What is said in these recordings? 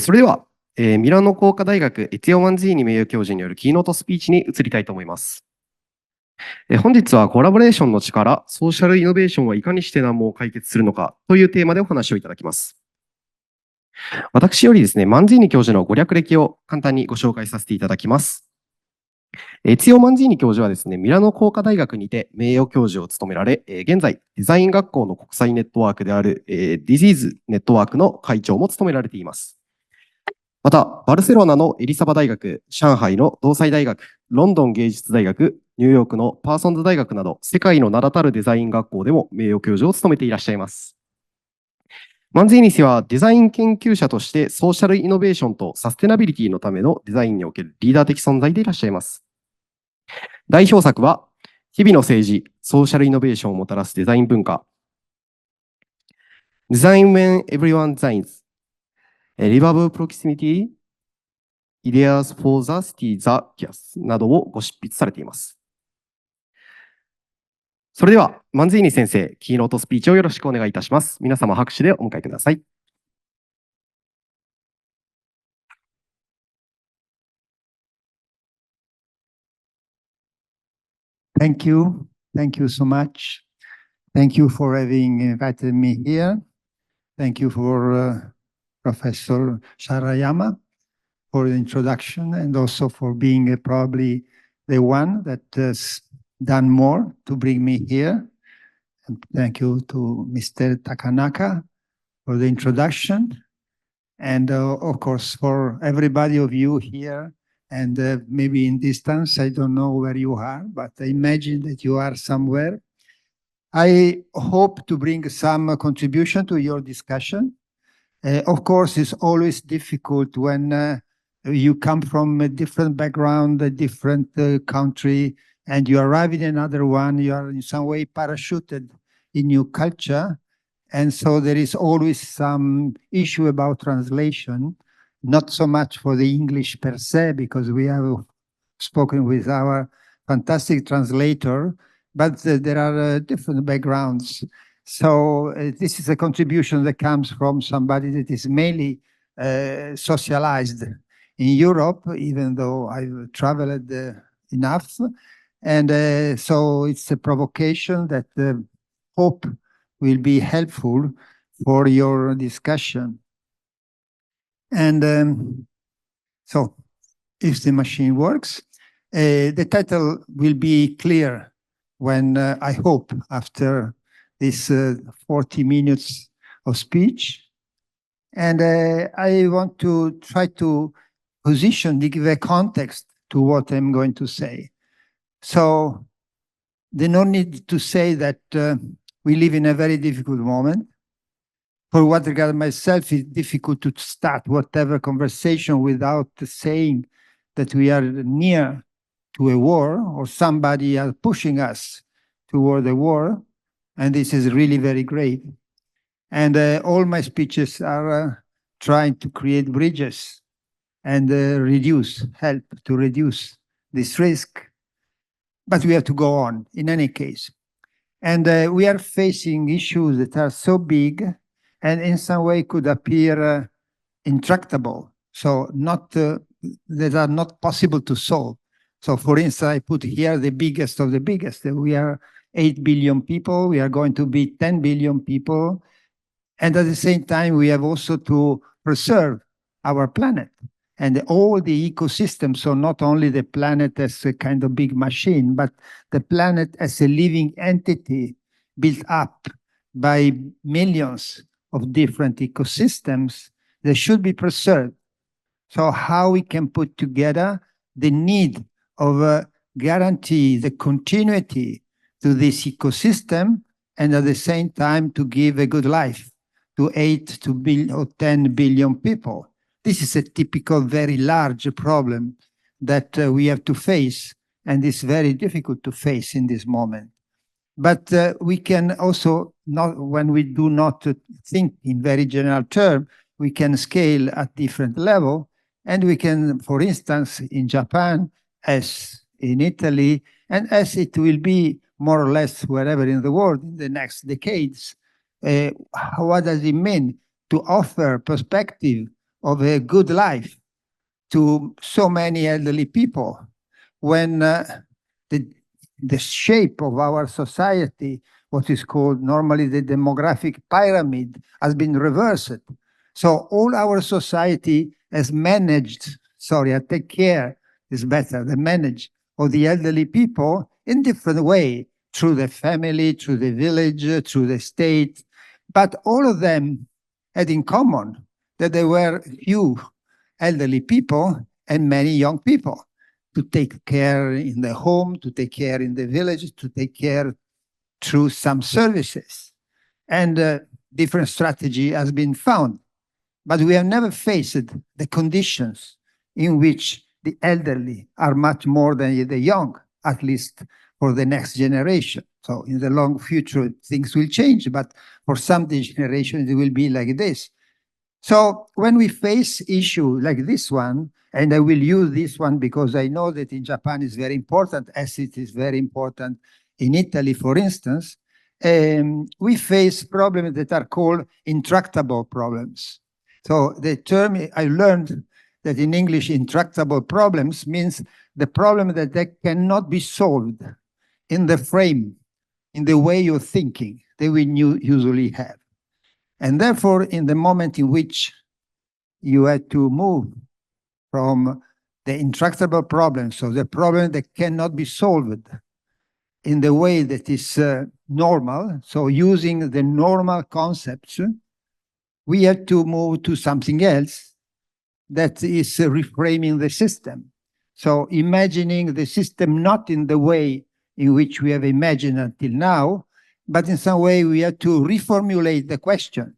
それでは、ミラノ工科大学エティオ・マンジーニ名誉教授によるキーノートスピーチに移りたいと思います。本日はコラボレーションの力、ソーシャルイノベーションはいかにして難問を解決するのかというテーマでお話をいただきます。私よりですね、マンジーニ教授のご略歴を簡単にご紹介させていただきます。エツィオ・マンジーニ教授はですね、ミラノ工科大学にて名誉教授を務められ、現在、デザイン学校の国際ネットワークである、ディジーズネットワークの会長も務められています。また、バルセロナのエリサバ大学、上海の同済大学、ロンドン芸術大学、ニューヨークのパーソンズ大学など、世界の名だたるデザイン学校でも名誉教授を務めていらっしゃいます。マンジーニ氏はデザイン研究者としてソーシャルイノベーションとサステナビリティのためのデザインにおけるリーダー的存在でいらっしゃいます。代表作は、日々の政治、ソーシャルイノベーションをもたらすデザイン文化、Design when everyone designs、Livable Proximity、Ideas for the City, the Chaos などをご執筆されています。それでは、マンジーニ先生、キーノートスピーチをよろしくお願いいたします。皆様拍手でお迎えください。Thank you. Thank you so much. Thank you for having invited me here. Thank you for Professor Sarayama for the introduction and also for being probably the one that has done more to bring me here. And thank you to Mr. Takanaka for the introduction. And of course, for everybody of you here and maybe in distance, I don't know where you are, but I imagine that you are somewhere. I hope to bring some contribution to your discussion. Of course, it's always difficult when you come from a different background, a different country, and you arrive in another one, you are in some way parachuted in new culture. And so there is always some issue about translation, not so much for the English per se, because we have spoken with our fantastic translator, but there are different backgrounds. So this is a contribution that comes from somebody that is mainly socialized in Europe, even though I've traveled enough. And so it's a provocation that hope will be helpful for your discussion. And so if the machine works, the title will be clear when I hope after this 40 minutes of speech. And I want to try to position, to give a context to what I'm going to say. So there's no need to say that we live in a very difficult moment. For what regard myself, it's difficult to start whatever conversation without saying that we are near to a war or somebody are pushing us toward a war. And this is really very great. And all my speeches are trying to create bridges and help to reduce this risk. But we have to go on in any case. And we are facing issues that are so big and in some way could appear intractable. So that are not possible to solve. So for instance, I put here the biggest of the biggest. We are 8 billion people. We are going to be 10 billion people. And at the same time, we have also to preserve our planet and all the ecosystem. So not only the planet as a kind of big machine, but the planet as a living entity built up by millions of different ecosystems that should be preserved. So how we can put together the need of guarantee the continuity to this ecosystem and at the same time to give a good life to 8 or 10 billion people. This is a typical, very large problem that we have to face, and it's very difficult to face in this moment. But we can also, when we do not think in very general terms, we can scale at different level, and we can, for instance, in Japan, as in Italy, and as it will be more or less wherever in the world in the next decades, what does it mean to offer perspective of a good life to so many elderly people when the shape of our society, what is called normally the demographic pyramid, has been reversed. So all our society has managed, I take care is better, the manage of the elderly people in different way, through the family, through the village, through the state. But all of them had in common that there were few elderly people and many young people to take care in the home, to take care in the village, to take care through some services. And different strategy has been found. But we have never faced the conditions in which the elderly are much more than the young, at least for the next generation. So in the long future, things will change, but for some generations, it will be like this. So when we face issue like this one, and I will use this one because I know that in Japan it's very important, as it is very important in Italy, for instance, we face problems that are called intractable problems. So the term I learned that in English, intractable problems means the problem that they cannot be solved in the frame, in the way you're thinking that we usually have. And therefore, in the moment in which you had to move from the intractable problem, so the problem that cannot be solved in the way that is normal, so using the normal concepts, we had to move to something else that is reframing the system. So imagining the system not in the way in which we have imagined until now, but in some way we had to reformulate the question.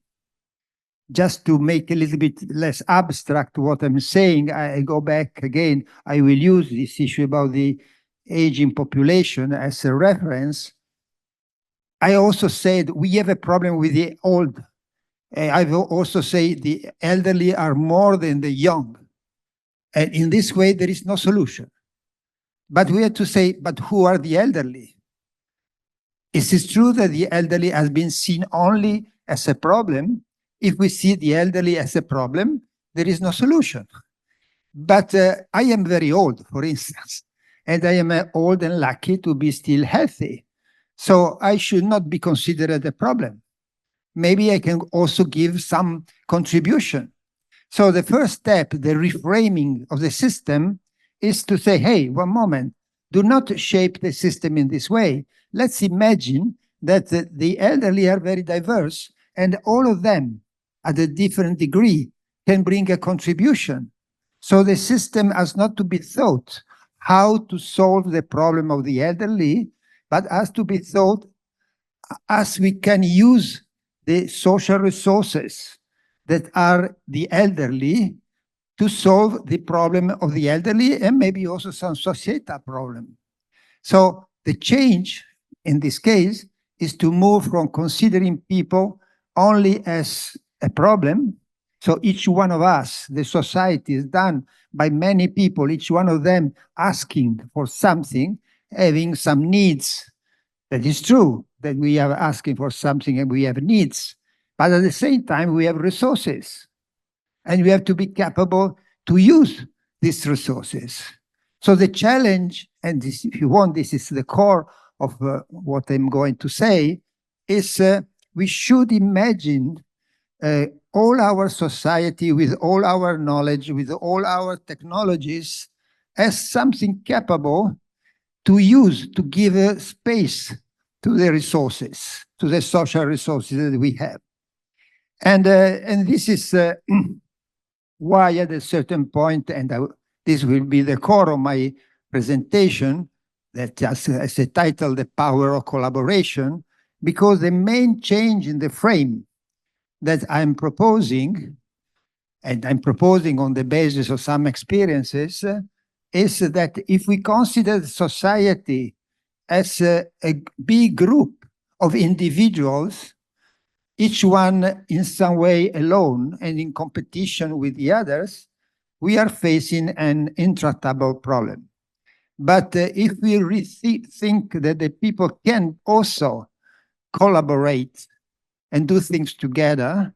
Just to make a little bit less abstract what I'm saying, I go back again, I will use this issue about the aging population as a reference. I also said we have a problem with the old. I will also say the elderly are more than the young. And in this way, there is no solution. But we have to say, but who are the elderly? Is it true that the elderly has been seen only as a problem? If we see the elderly as a problem, there is no solution. But I am very old, for instance, and I am old and lucky to be still healthy. So I should not be considered a problem. Maybe I can also give some contribution. So the first step, the reframing of the system, is to say, hey, one moment, do not shape the system in this way. Let's imagine that the elderly are very diverse and all of them at a different degree can bring a contribution. So the system has not to be thought how to solve the problem of the elderly, but has to be thought as we can use the social resources that are the elderly to solve the problem of the elderly and maybe also some societal problem. So the change in this case is to move from considering people only as a problem. So each one of us, the society is done by many people, each one of them asking for something, having some needs. That is true that we are asking for something and we have needs, but at the same time we have resources and we have to be capable to use these resources. So the challenge, and this, if you want, this is the core of what I'm going to say, is we should imagine all our society with all our knowledge, with all our technologies as something capable to use, to give space to the resources, to the social resources that we have. And this is why at a certain point, and this will be the core of my presentation, that as a title, The Power of Collaboration, because the main change in the frame that I'm proposing, and I'm proposing on the basis of some experiences, is that if we consider society as a big group of individuals, each one in some way alone and in competition with the others, we are facing an intractable problem. But if we think that the people can also collaborate and do things together,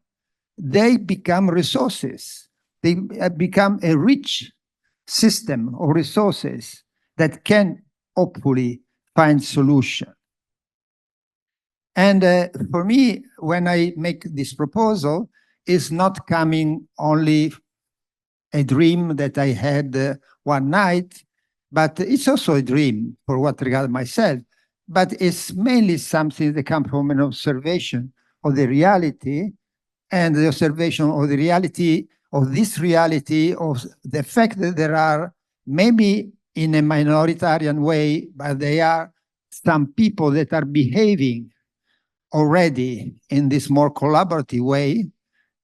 they become resources. they become a rich system of resources that can hopefully find solution. And for me, when I make this proposal, it's not coming only a dream that I had one night, but it's also a dream for what regards myself. But it's mainly something that comes from an observation of the reality, and the observation of the reality of this reality, of the fact that there are, maybe in a minoritarian way, but there are some people that are behaving already in this more collaborative way.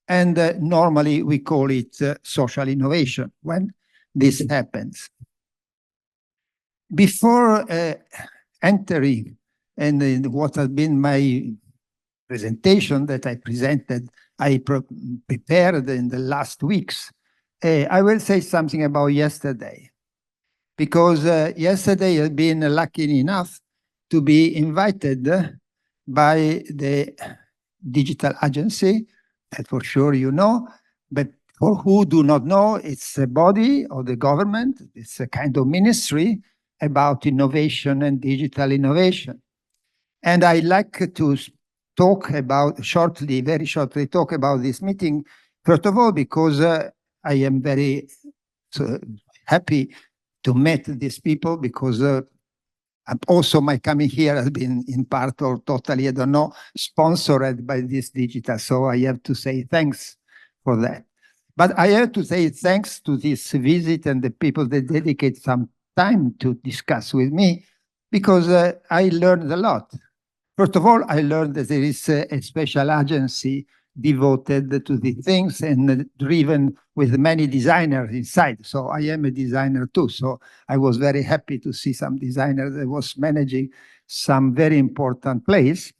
And normally we call it social innovation when this happens. Before entering in what has been my presentation that I presented, I prepared in the last weeks, I will say something about yesterday. Because yesterday I've been lucky enough to be invited by the digital agency, that for sure you know, but for who do not know, it's a body of the government, it's a kind of ministry about innovation and digital innovation. And I like to talk about shortly, very shortly, talk about this meeting, first of all, because I am very happy to meet these people, because also my coming here has been in part or totally, I don't know, sponsored by this digital. So I have to say thanks for that. But I have to say thanks to this visit and the people that dedicate some time to discuss with me, because I learned a lot. First of all, I learned that there is a special agency devoted to the things and driven with many designers inside. So I am a designer too. So I was very happy to see some designer that was managing some very important place.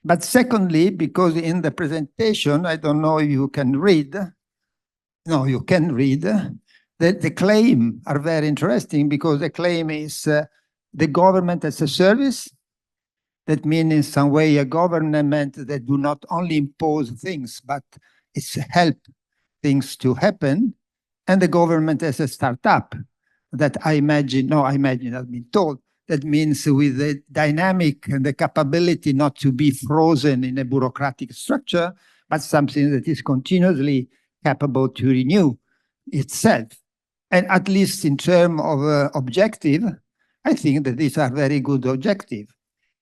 But secondly, because in the presentation, I don't know if you can read. No, you can read. The claim are very interesting, because the claim is the government as a service. That means in some way a government that do not only impose things, but it's help things to happen. And the government as a startup that I've been told, that means with the dynamic and the capability not to be frozen in a bureaucratic structure, but something that is continuously capable to renew itself. And at least in terms of objective, I think that these are very good objectives.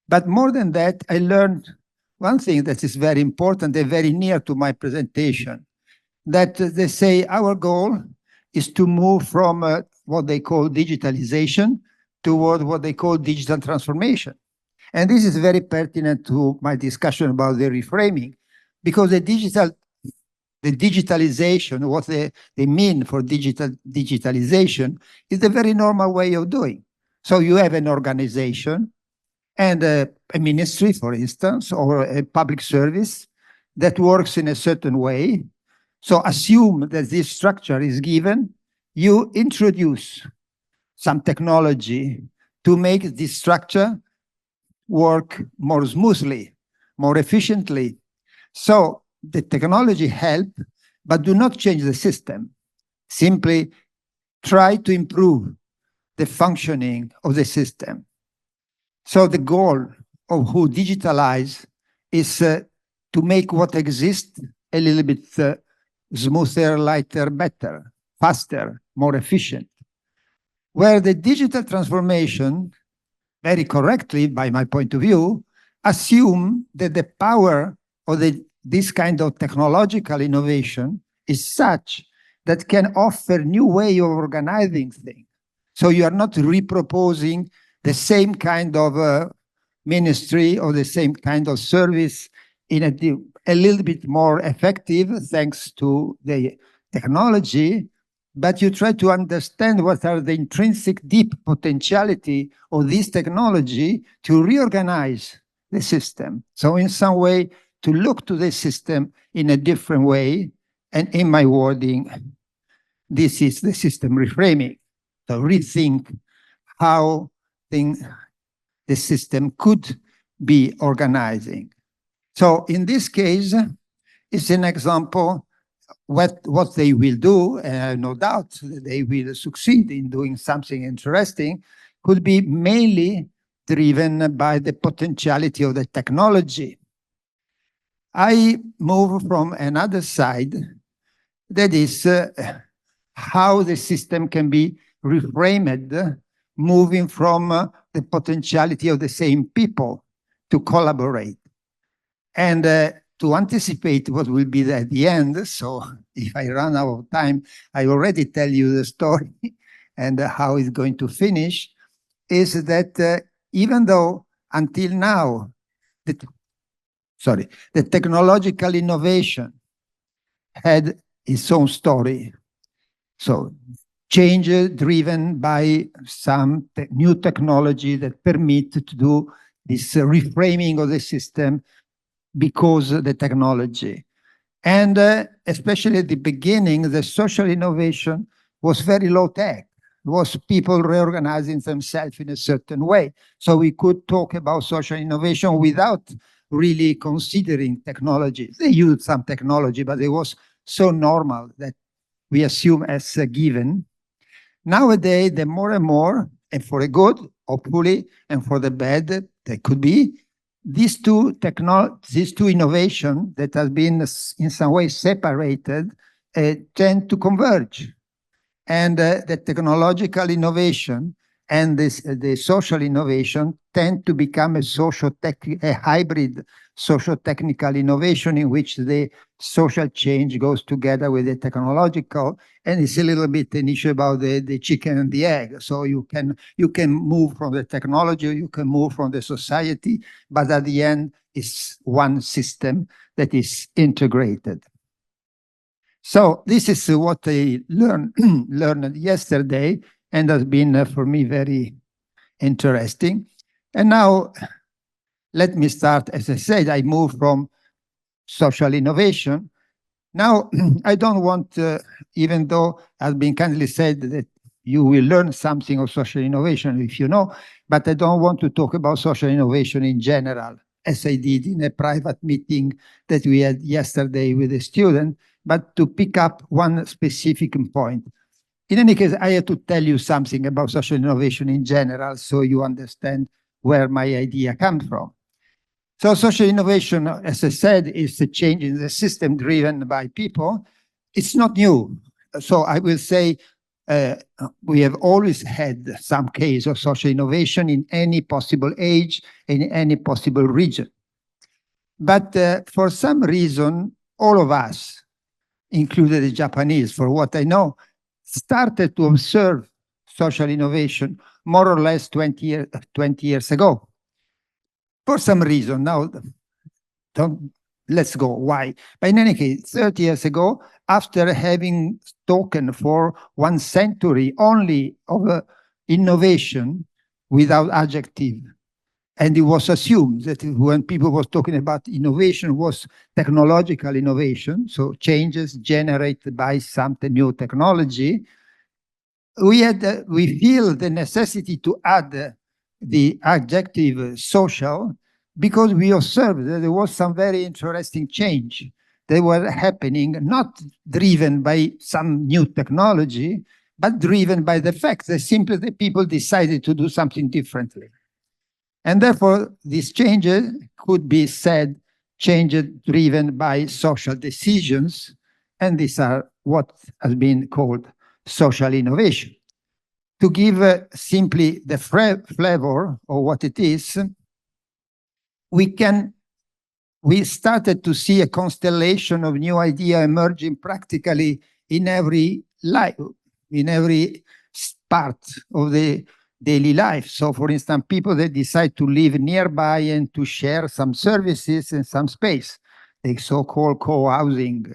But more than that, I learned one thing that is very important and very near to my presentation, that they say our goal is to move from what they call digitalization toward what they call digital transformation. And this is very pertinent to my discussion about the reframing, because the digitalization, what they mean for digitalization, is a very normal way of doing. So you have an organization, and a ministry, for instance, or a public service that works in a certain way. So assume that this structure is given, you introduce some technology to make this structure work more smoothly, more efficiently. So the technology help, but do not change the system. Simply try to improve the functioning of the system. So the goal of who digitalize is to make what exists a little bit smoother, lighter, better, faster, more efficient. Where the digital transformation, very correctly, by my point of view, assume that the power of this kind of technological innovation is such that can offer new way of organizing things. So you are not reproposing the same kind of ministry or the same kind of service in a little bit more effective thanks to the technology, but you try to understand what are the intrinsic deep potentiality of this technology to reorganize the system. So in some way, to look to the system in a different way, and in my wording, this is the system reframing. So rethink how the system could be organizing. So in this case, it's an example what they will do, no doubt that they will succeed in doing something interesting, could be mainly driven by the potentiality of the technology. I move from another side, that is how the system can be reframed, moving from the potentiality of the same people to collaborate. And to anticipate what will be at the end, so if I run out of time, I already tell you the story and how it's going to finish, is that even though until now, the technological innovation had its own story. So change driven by some new technology that permit to do this reframing of the system because of the technology. And especially at the beginning, the social innovation was very low tech. It was people reorganizing themselves in a certain way. So we could talk about social innovation without really considering technology. They used some technology, but it was so normal that we assume as a given. Nowadays, the more and more, and for the good, hopefully, and for the bad, there could be, these two innovations that have been in some way separated tend to converge. And the technological innovation and the social innovation tend to become a hybrid socio-technical innovation in which the social change goes together with the technological, and it's a little bit an issue about the chicken and the egg. So you can move from the technology, you can move from the society, but at the end it's one system that is integrated. So this is what I learned yesterday, and has been for me very interesting. And now let me start. As I said, I moved from social innovation. Now I don't want, even though has been kindly said that you will learn something of social innovation if you know, but I don't want to talk about social innovation in general, as I did in a private meeting that we had yesterday with a student, but to pick up one specific point. In any case, I have to tell you something about social innovation in general so you understand where my idea comes from. So social innovation, as I said, is a change in the system driven by people. It's not new. So I will say we have always had some case of social innovation in any possible age, in any possible region. But for some reason, all of us, including the Japanese, for what I know, started to observe social innovation more or less 20 years ago. For some reason, now, let's go why. But in any case, 30 years ago, after having spoken for 1 century only of innovation without adjective, and it was assumed that when people were talking about innovation was technological innovation, so changes generated by something new technology, we feel the necessity to add the adjective social because we observed that there was some very interesting change that were happening, not driven by some new technology, but driven by the fact that simply the people decided to do something differently. And therefore, these changes could be said changes driven by social decisions, and these are what has been called social innovation. To give simply the flavor of what it is, we started to see a constellation of new ideas emerging practically in every life, in every part of the daily life. So for instance, people that decide to live nearby and to share some services and some space, the so-called co-housing,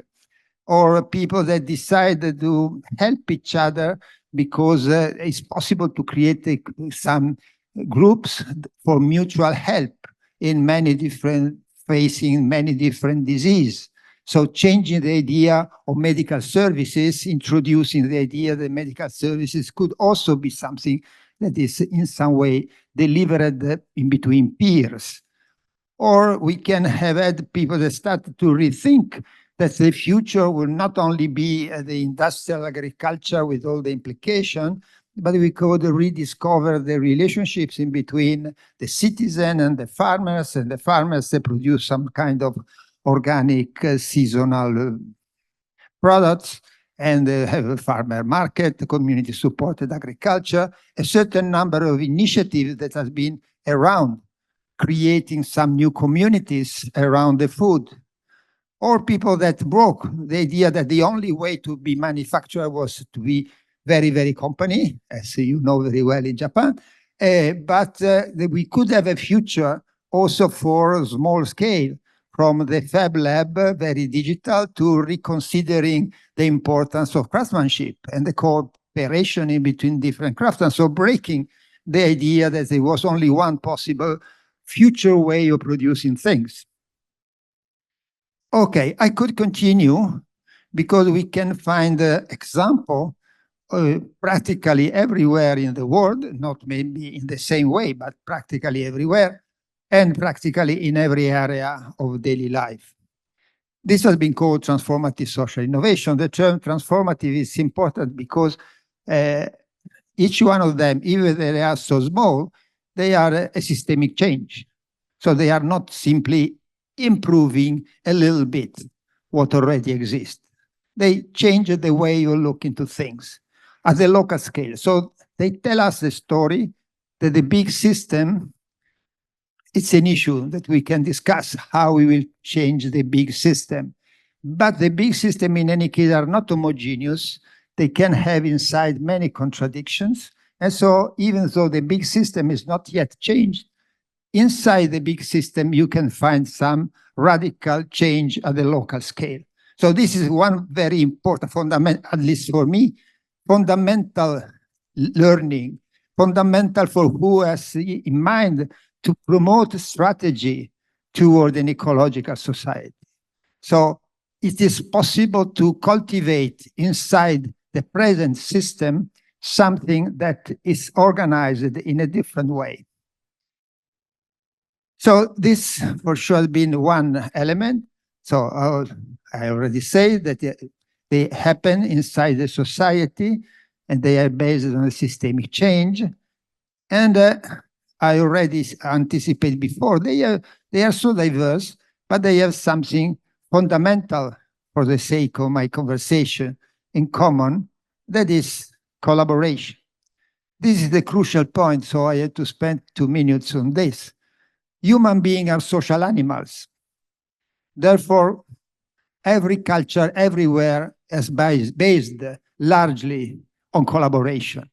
or people that decide to help each other because it's possible to create some groups for mutual help in many different, facing many different diseases. So changing the idea of medical services, introducing the idea that medical services could also be something that is in some way delivered in between peers. Or we can have had people that started to rethink that the future will not only be the industrial agriculture with all the implication, but we could rediscover the relationships in between the citizen and the farmers they produce some kind of organic seasonal products, and have a farmer market, community supported agriculture, a certain number of initiatives that has been around creating some new communities around the food, or people that broke the idea that the only way to be manufacturer was to be very, very company, as you know very well in Japan, but that we could have a future also for small scale, from the Fab Lab, very digital, to reconsidering the importance of craftsmanship and the cooperation in between different craftsmen. So breaking the idea that there was only one possible future way of producing things. Okay, I could continue because we can find an example practically everywhere in the world, not maybe in the same way, but practically everywhere, and practically in every area of daily life. This has been called transformative social innovation. The term transformative is important because each one of them, even if they are so small, they are a systemic change. So they are not simply improving a little bit what already exists. They change the way you look into things at the local scale. So they tell us the story that the big system, it's an issue that we can discuss how we will change the big system. But the big system in any case are not homogeneous. They can have inside many contradictions. And so even though the big system is not yet changed, inside the big system, you can find some radical change at the local scale. So this is one very important, fundamental, at least for me, fundamental learning, fundamental for who has in mind to promote a strategy toward an ecological society. So it is possible to cultivate inside the present system something that is organized in a different way. So this for sure has been one element. So I already said that they happen inside the society and they are based on a systemic change. And I already anticipated before, they are so diverse, but they have something fundamental for the sake of my conversation in common, that is collaboration. This is the crucial point, so I had to spend 2 minutes on this. Human beings are social animals. Therefore, every culture everywhere is based largely on collaboration.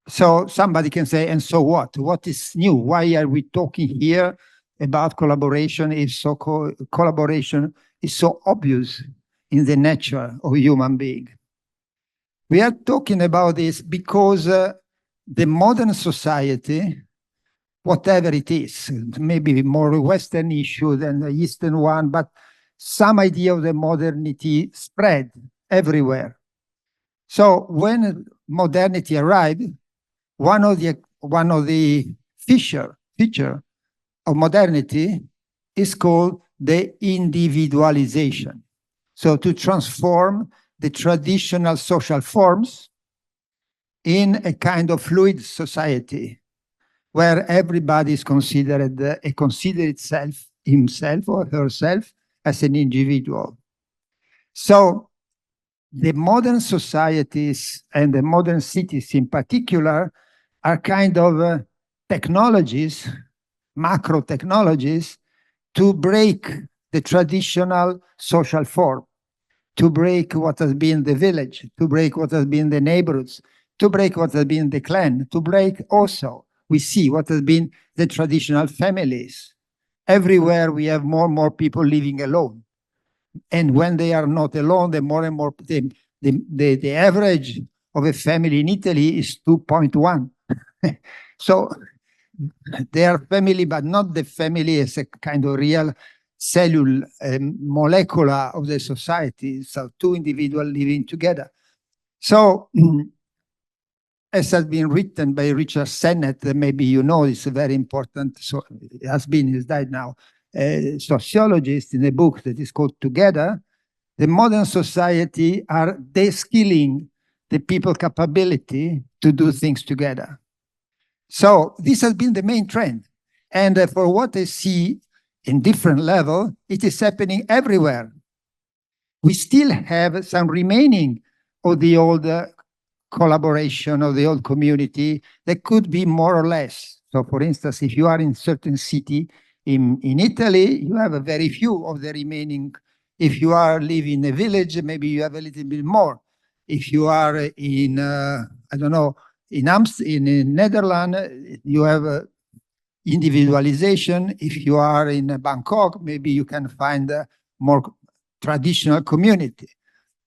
So somebody can say, and so what? What is new? Why are we talking here about collaboration if collaboration is so obvious in the nature of human being? We are talking about this because the modern society, whatever it is, maybe more Western issue than the Eastern one, but some idea of the modernity spread everywhere. So when modernity arrived, one of the feature of modernity is called the individualization. So to transform the traditional social forms in a kind of fluid society where everybody is considered himself or herself as an individual. So the modern societies and the modern cities in particular are kind of technologies, macro technologies, to break the traditional social form, to break what has been the village, to break what has been the neighborhoods, to break what has been the clan, to break also, we see what has been the traditional families. Everywhere we have more and more people living alone. And when they are not alone, the more and more, the average of a family in Italy is 2.1. So they are family, but not the family as a kind of real cellular molecular of the society. So two individuals living together. So as has been written by Richard Sennett, maybe you know, it's a very important, so it has been, he's died now, sociologist in a book that is called Together. the modern society are de-skilling the people capability to do things together. So this has been the main trend. And for what I see in different level, it is happening everywhere. We still have some remaining of the old collaboration of the old community that could be more or less. So for instance, if you are in certain city in Italy, you have a very few of the remaining. If you are living in a village, maybe you have a little bit more. If you are in, I don't know, in Netherlands, you have individualization. If you are in Bangkok, maybe you can find a more traditional community.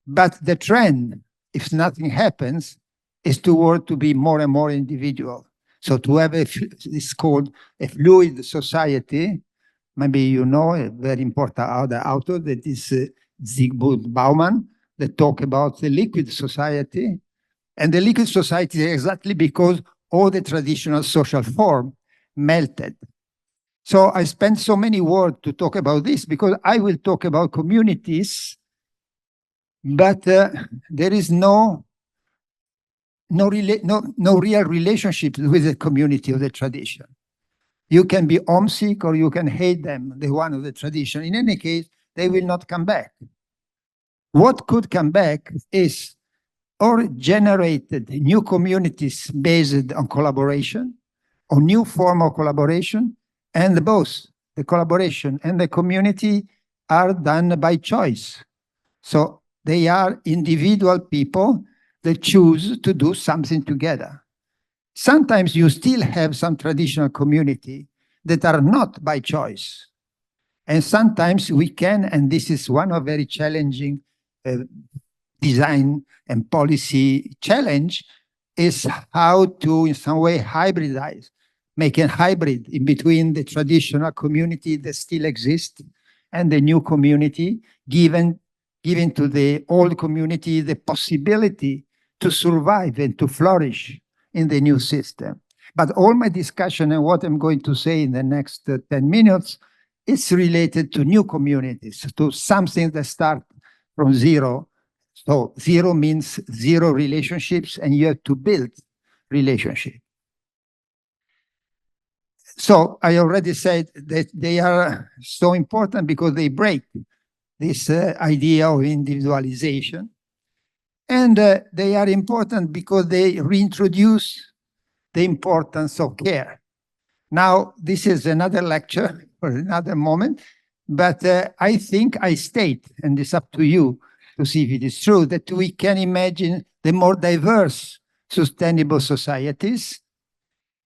But the trend, if nothing happens, is toward to be more and more individual. So to have it's called a fluid society. Maybe you know a very important other author that is Zygmunt Bauman, that talk about the liquid society. And the liquid society is exactly because all the traditional social form melted. So I spent so many words to talk about this because I will talk about communities, but there is no real relationship with the community of the tradition. You can be homesick or you can hate them, the one of the tradition. In any case, they will not come back. What could come back is or generated new communities based on collaboration, or new form of collaboration, and both the collaboration and the community are done by choice. So they are individual people that choose to do something together. Sometimes you still have some traditional community that are not by choice. And sometimes we can, and this is one of very challenging design and policy challenge, is how to in some way hybridize, make a hybrid in between the traditional community that still exists and the new community, giving to the old community the possibility to survive and to flourish in the new system. But all my discussion and what I'm going to say in the next 10 minutes is related to new communities, to something that starts from zero. So zero means zero relationships, and you have to build relationships. So I already said that they are so important because they break this idea of individualization. And they are important because they reintroduce the importance of care. Now, this is another lecture for another moment, but I think I state, and it's up to you to see if it is true, that we can imagine the more diverse sustainable societies,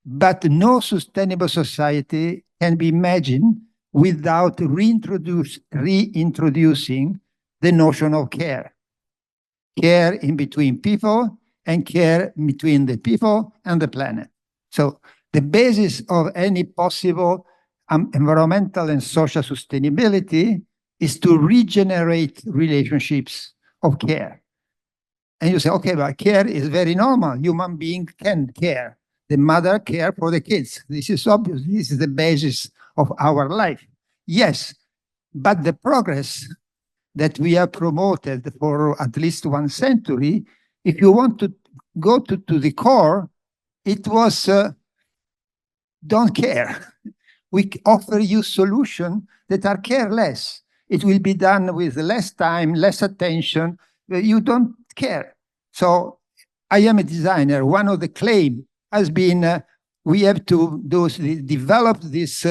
but no sustainable society can be imagined without reintroducing the notion of care. Care in between people and care between the people and the planet. So the basis of any possible environmental and social sustainability is to regenerate relationships of care. And you say, okay, but care is very normal. Human beings can care. The mother care for the kids. This is obvious. This is the basis of our life. Yes, but the progress that we have promoted for at least 1 century, if you want to go to the core, it was don't care. We offer you solutions that are careless. It will be done with less time, less attention. You don't care. So I am a designer. One of the claims has been we have to develop this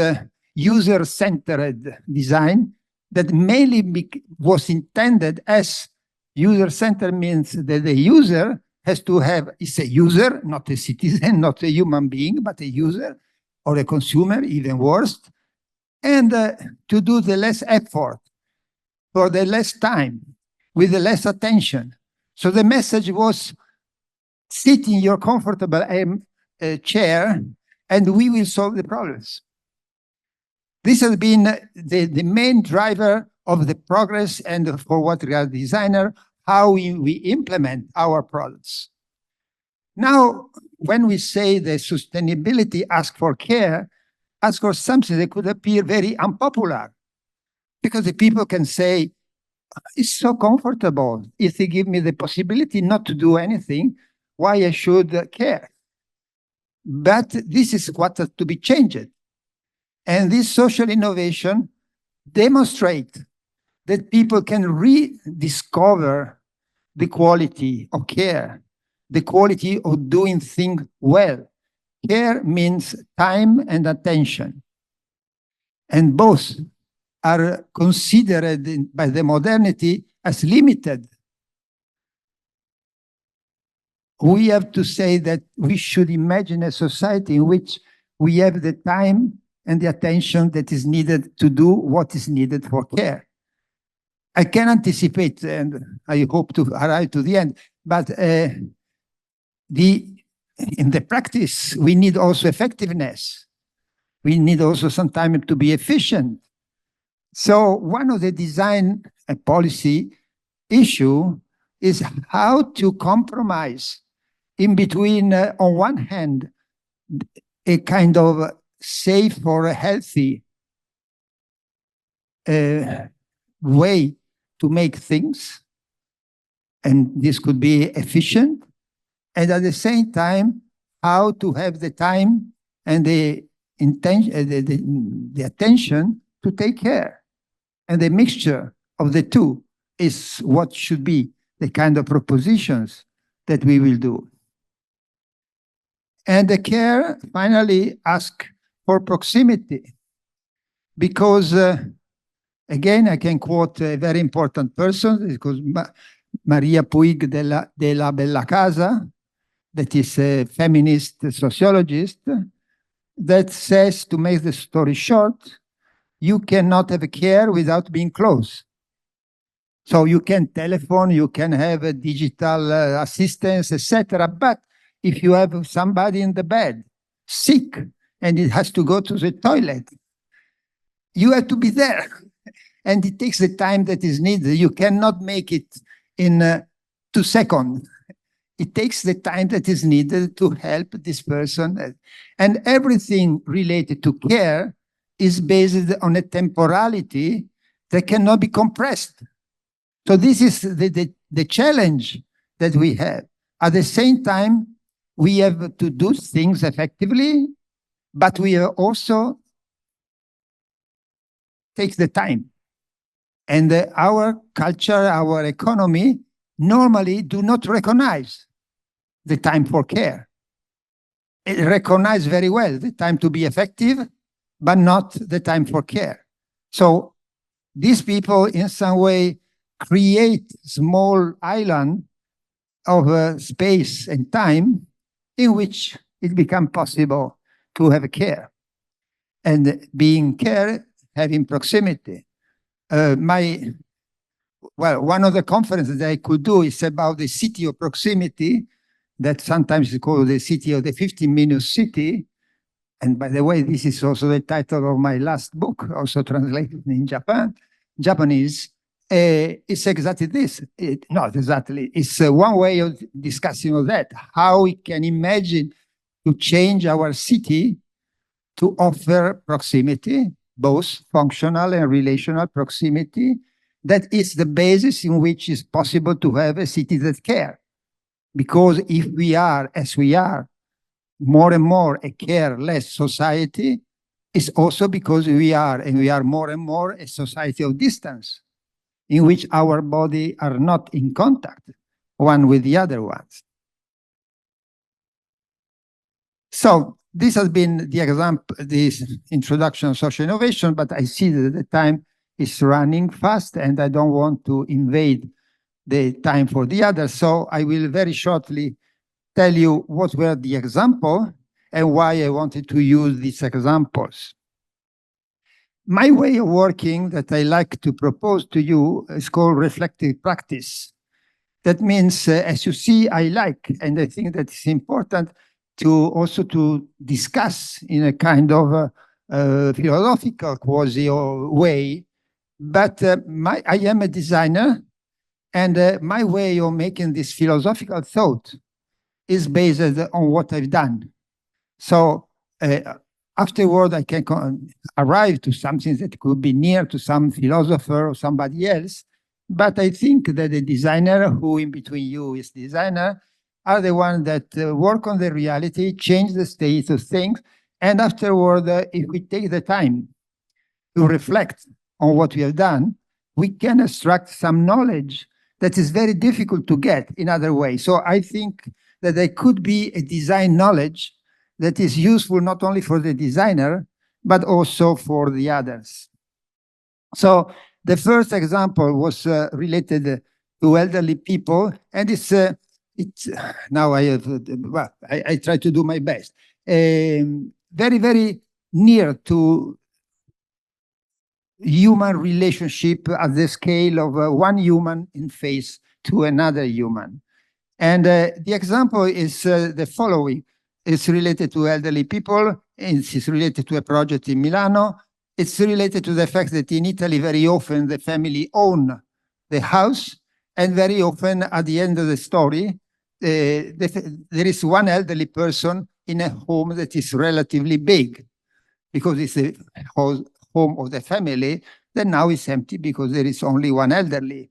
user-centered design that mainly was intended as user-centered means that the user has to have, is a user, not a citizen, not a human being, but a user or a consumer, even worse, and to do the less effort for the less time, with the less attention. So the message was, sit in your comfortable chair and we will solve the problems. This has been the main driver of the progress and for what we are designer, how we implement our products. Now, when we say that sustainability asks for care, asks for something that could appear very unpopular, because the people can say, it's so comfortable. If they give me the possibility not to do anything, why I should care? But this is what has to be changed. And this social innovation demonstrates that people can rediscover the quality of care, the quality of doing things well. Care means time and attention. And both are considered by the modernity as limited. We have to say that we should imagine a society in which we have the time and the attention that is needed to do what is needed for care. I can anticipate, and I hope to arrive to the end, but in the practice, we need also effectiveness. We need also some time to be efficient. So one of the design policy issue is how to compromise in between, on one hand, a kind of safe or healthy way to make things, and this could be efficient, and at the same time, how to have the time and the intention, the attention to take care. And the mixture of the two is what should be the kind of propositions that we will do. And the care finally asks for proximity, because again, I can quote a very important person, because Maria Puig della Bella Casa, that is a feminist sociologist, that says, to make the story short, you cannot have care without being close. So you can telephone, you can have a digital assistance, etc. But if you have somebody in the bed, sick, and it has to go to the toilet, you have to be there. And it takes the time that is needed. You cannot make it in 2 seconds. It takes the time that is needed to help this person. And everything related to care is based on a temporality that cannot be compressed. So this is the challenge that we have. At the same time, we have to do things effectively, but we also take the time. And our culture, our economy normally do not recognize the time for care. It recognizes very well the time to be effective, but not the time for care. So these people in some way create small island of space and time in which it becomes possible to have care. And being care, having proximity. One of the conferences that I could do is about the city of proximity, that sometimes is called the city of the 15-minute city. And by the way, this is also the title of my last book, also translated in Japanese. It's exactly this. Not exactly. It's one way of discussing that, how we can imagine to change our city to offer proximity, both functional and relational proximity. That is the basis in which it's possible to have a city that cares. Because if we are, as we are, more and more a careless society, it's also because we are more and more a society of distance, in which our bodies are not in contact one with the other ones. So this has been the example, this introduction of social innovation, but I see that the time is running fast and I don't want to invade the time for the others. So I will very shortly tell you what were the examples and why I wanted to use these examples. My way of working that I like to propose to you is called reflective practice. That means, as you see, I like, and I think that it's important to also to discuss in a kind of philosophical quasi way. But I am a designer, and my way of making this philosophical thought is based on what I've done. So afterward, I can arrive to something that could be near to some philosopher or somebody else, But I think that the designer, who in between you is designer, are the ones that work on the reality, change the state of things, and afterward, if we take the time to reflect on what we have done, we can extract some knowledge that is very difficult to get in other ways. So I think that there could be a design knowledge that is useful not only for the designer, but also for the others. So the first example was related to elderly people, and it's now I try to do my best. Very, very near to human relationship at the scale of one human in face to another human. And the example is the following. It's related to elderly people. It's related to a project in Milano. It's related to the fact that in Italy, very often the family own the house, and very often at the end of the story, there is one elderly person in a home that is relatively big, because it's a home of the family that now is empty because there is only one elderly.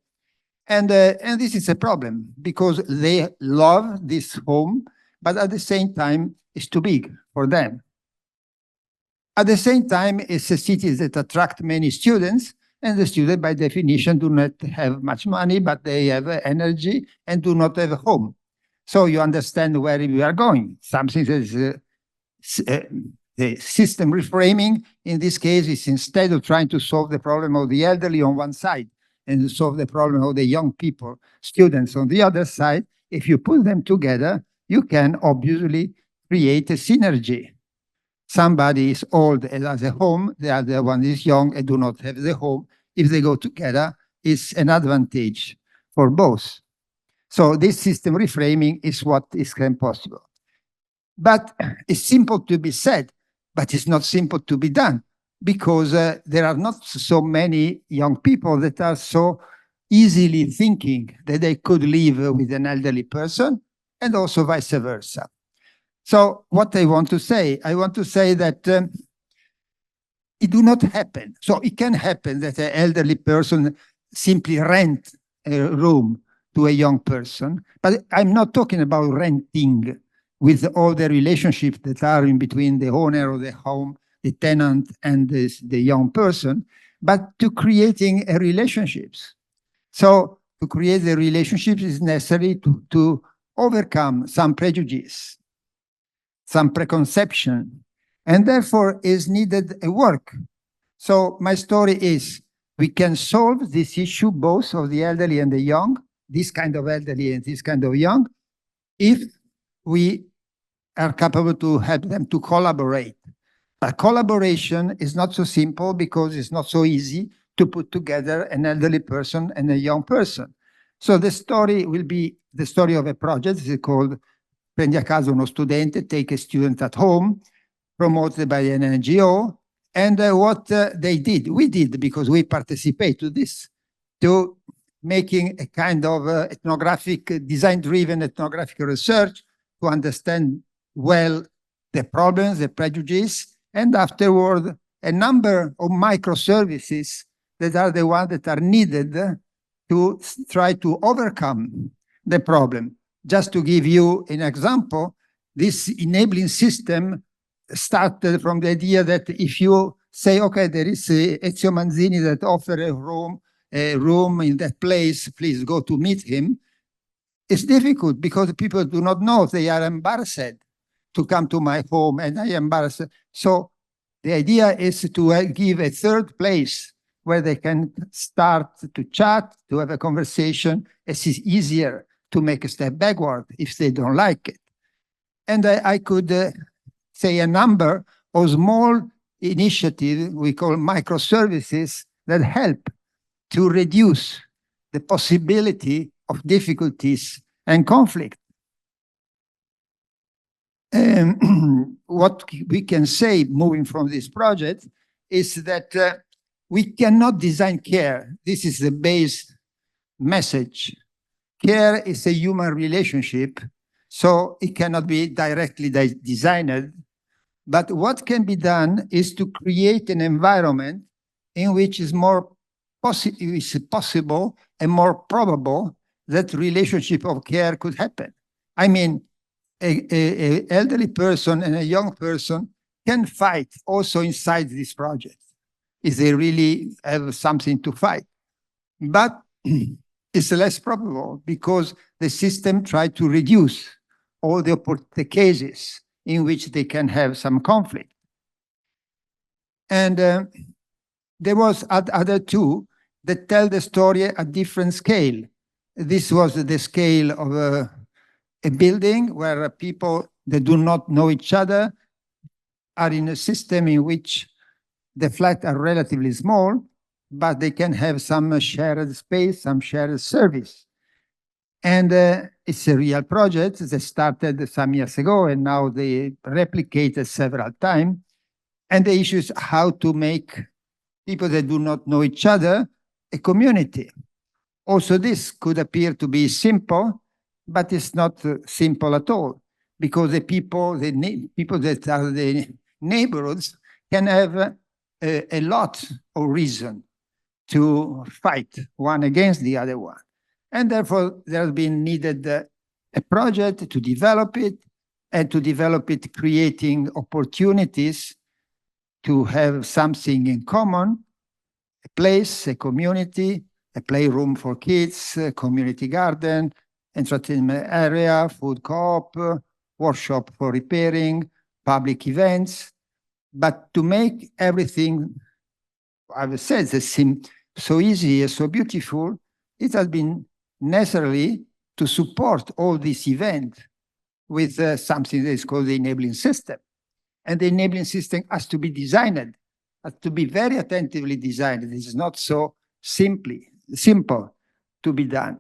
And this is a problem because they love this home, but at the same time, it's too big for them. At the same time, it's a city that attracts many students, and the students, by definition, do not have much money, but they have energy and do not have a home. So you understand where we are going. Something that is the system reframing, in this case, is instead of trying to solve the problem of the elderly on one side and solve the problem of the young people, students on the other side, if you put them together, you can obviously create a synergy. Somebody is old and has a home, the other one is young and do not have the home. If they go together, it's an advantage for both. So this system reframing is what is possible. But it's simple to be said, but it's not simple to be done, because there are not so many young people that are so easily thinking that they could live with an elderly person, and also vice versa. So what I want to say that it do not happen. So it can happen that an elderly person simply rent a room to a young person, but I'm not talking about renting with all the relationships that are in between the owner of the home, the tenant, and the young person, but to creating a relationships. So to create the relationships is necessary to overcome some prejudice, some preconception, and therefore is needed a work. So my story is, we can solve this issue, both of the elderly and the young, this kind of elderly and this kind of young, if we are capable to help them to collaborate. But collaboration is not so simple because it's not so easy to put together an elderly person and a young person. So the story will be the story of a project. It's called Prendi a casa uno studente, take a student at home, promoted by an NGO. And what they did, we did, because we participate to this, to making a kind of ethnographic, design-driven ethnographic research to understand well the problems, the prejudices, and afterward, a number of microservices that are the ones that are needed to try to overcome the problem. Just to give you an example, this enabling system started from the idea that if you say, okay, there is Ezio Manzini that offers a room in that place, please go to meet him. It's difficult because people do not know. They are embarrassed to come to my home, and I am embarrassed. So the idea is to give a third place where they can start to chat, to have a conversation. It's easier to make a step backward if they don't like it. And I could say a number of small initiatives we call microservices that help to reduce the possibility of difficulties and conflict. What we can say moving from this project is that we cannot design care. This is the base message. Care is a human relationship, so it cannot be directly designed. But what can be done is to create an environment in which is more is possible and more probable that relationship of care could happen. I mean, a elderly person and a young person can fight also inside this project if they really have something to fight. But it's less probable because the system tried to reduce all the cases in which they can have some conflict. And there was other two that tell the story at different scale. This was the scale of a building where people that do not know each other are in a system in which the flats are relatively small, but they can have some shared space, some shared service. And it's a real project that started some years ago, and now they replicated several times. And the issue is how to make people that do not know each other a community. Also, this could appear to be simple, but it's not simple at all, because the people that are the neighborhoods can have a lot of reason to fight one against the other one. And therefore, there has been needed a project to develop it, and to develop it creating opportunities to have something in common, a place, a community, a playroom for kids, a community garden, entertainment area, food co-op, workshop for repairing, public events. But to make everything, I've said, seem so easy and so beautiful, it has been necessary to support all these events with something that is called the enabling system. And the enabling system has to be designed, has to be very attentively designed. It is not so simple to be done.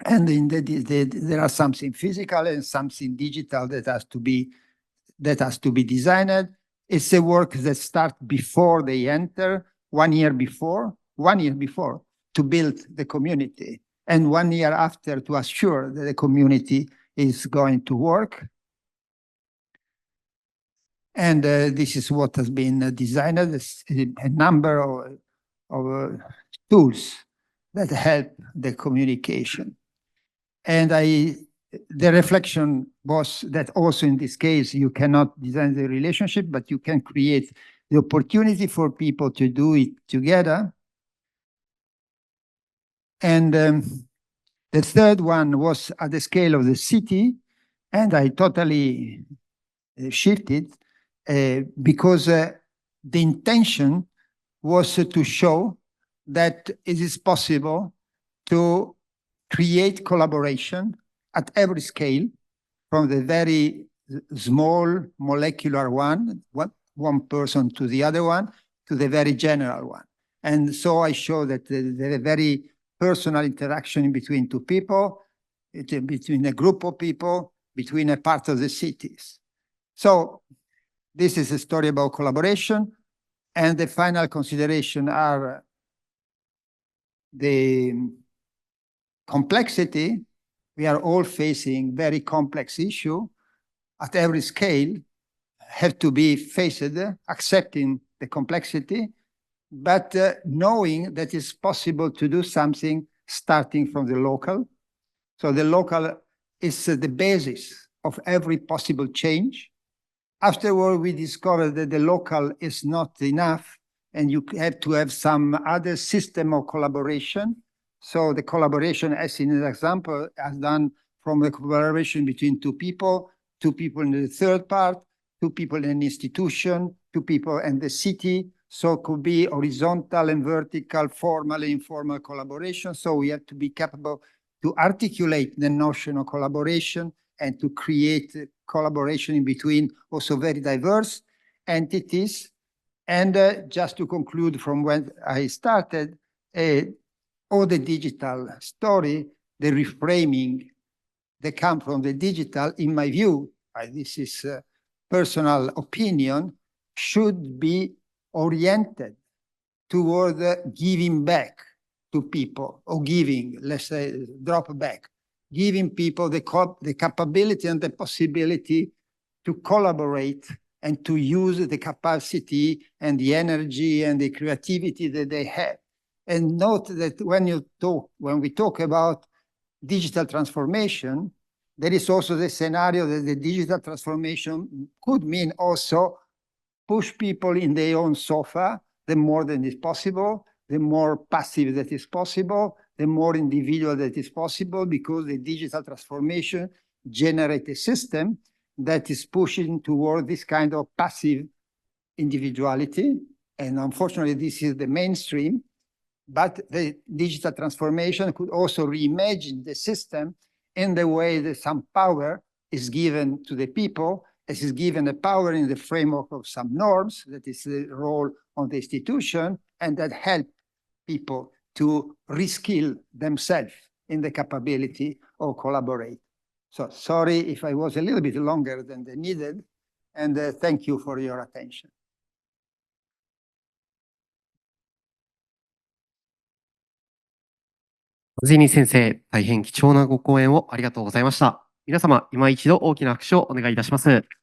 And there are something physical and something digital that has to be designed. It's a work that starts before they enter, 1 year before, to build the community, and 1 year after to assure that the community is going to work. And this is what has been designed, a number of tools that help the communication. And the reflection was that also in this case, you cannot design the relationship, but you can create the opportunity for people to do it together. And the third one was at the scale of the city, and I totally shifted because the intention was to show that it is possible to create collaboration at every scale, from the very small molecular one person to the other one, to the very general one. And so I show that the very personal interaction between two people, between a group of people, between a part of the cities. So this is a story about collaboration, and the final consideration are the complexity. We are all facing very complex issue at every scale, have to be faced, accepting the complexity, but knowing that it's possible to do something starting from the local. So the local is the basis of every possible change. Afterward, we discovered that the local is not enough, and you have to have some other system of collaboration. So the collaboration, as in the example, has done from the collaboration between two people in the third part, two people in an institution, two people in the city. So it could be horizontal and vertical, formal and informal collaboration. So we have to be capable to articulate the notion of collaboration and to create collaboration in between also very diverse entities. And just to conclude from when I started, all the digital story, the reframing that come from the digital, in my view, this is personal opinion, should be oriented toward giving back to people, or giving, let's say, drop back, giving people the capability and the possibility to collaborate and to use the capacity and the energy and the creativity that they have. And note that when we talk about digital transformation, there is also the scenario that the digital transformation could mean also push people in their own sofa, the more that is possible, the more passive that is possible, the more individual that is possible, because the digital transformation generates a system that is pushing toward this kind of passive individuality. And unfortunately, this is the mainstream. But the digital transformation could also reimagine the system in the way that some power is given to the people, as is given a power in the framework of some norms, that is the role of the institution, and that help people to reskill themselves in the capability of collaborate. So sorry if I was a little bit longer than the needed, and thank you for your attention. マズニ先生、大変貴重なご講演をありがとうございました。皆様、今一度大きな拍手をお願いいたします。